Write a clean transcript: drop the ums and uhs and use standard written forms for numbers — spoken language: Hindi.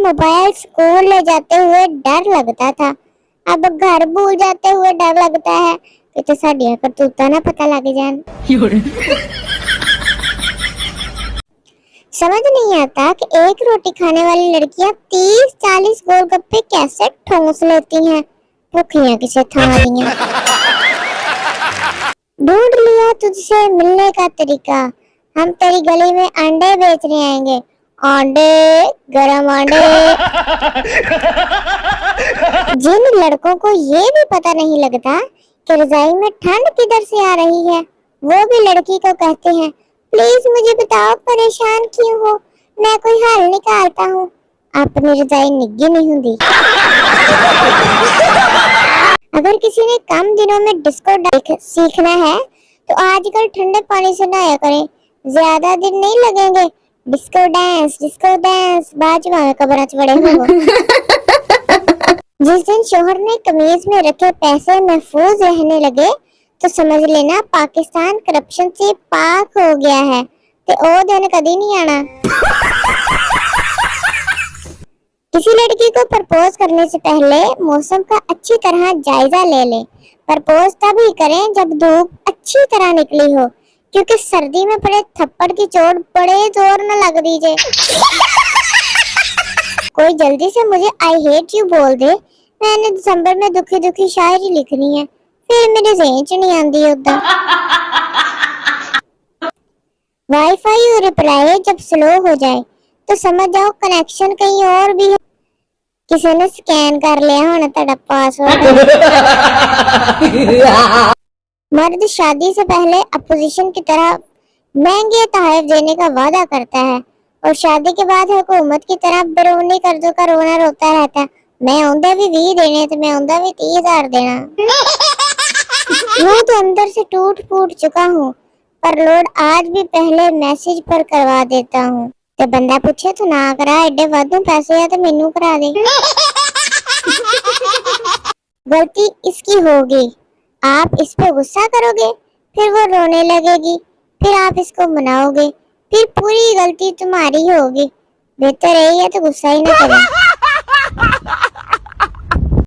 मोबाइल स्कूल ले जाते हुए डर लगता था, अब घर भूल जाते हुए डर लगता है कि तो साडियां करतूतां ना पता लग जान। समझ नहीं आता कि एक रोटी खाने वाली लड़कियां 30-40 गोलगप्पे कैसे ठूंस लेती हैं। भूखियां किसे था दियां। ढूंढ लिया तुझसे मिलने का तरीका, हम तेरी गली में अंडे बेचने आएंगे। अंडे, गरम अंडे। जिन लड़कों को ये भी पता नहीं लगता कि रजाई में ठंड किधर से आ रही है, वो भी लड़की को कहते हैं, प्लीज मुझे बताओ परेशान क्यों हो, मैं कोई हल निकालता हूँ। अपनी रजाई निग्गी नहीं हुंदी। अगर किसी ने कम दिनों में डिस्को सीखना है तो आजकल ठंडे पानी से नहाया करें, ज्यादा दिन नहीं लगेंगे। डिस्को डांस बाजवा में कब्र च बड़े हो। जिस दिन शोहर ने कमीज में रखे पैसे महफूज रहने लगे तो समझ लेना पाकिस्तान करप्शन से पाक हो गया है, ते ओ दिन कभी नहीं आना। किसी लड़की को प्रपोज करने से पहले मौसम का अच्छी तरह जायजा ले लें। प्रपोज तभी करें जब धूप अच्छी तरह निकली हो, क्योंकि सर्दी में पड़े थप्पड़ की चोट बड़े जोर न लग दीजिए। कोई जल्दी से मुझे आई हेट यू बोल दे, मैंने दिसंबर में दुखी दुखी शायरी लिखनी है, फिर मेरे ज़हन च नहीं आंदी उदा। वाईफाई रिप्लाई जब स्लो हो जाए तो समझ जाओ कनेक्शन कहीं और भी है, किसी ने स्कैन कर लिया होना तेरा पासवर्ड। मर्द शादी से पहले अपोजिशन की तरह महंगे तोहफे देने का वादा करता है और शादी के बाद हुकूमत की तरह बैरूनी कर्जों का रोना रोता रहता है, मैं औंदा भी 20 देने तो मैं औंदा भी 30,000 देना। मैं तो अंदर से टूट फूट चुका हूँ, पर लोड आज भी पहले मैसेज पर करवा देता हूँ। तो बंदा पूछे तो ना करा, एडे वाधू पैसे है तो मेनू करा दे। गलती इसकी होगी, आप इस पे गुस्सा करोगे, फिर वो रोने लगेगी, फिर आप इसको मनाओगे, फिर पूरी गलती तुम्हारी होगी। बेहतर यही है तो गुस्सा ही ना करें।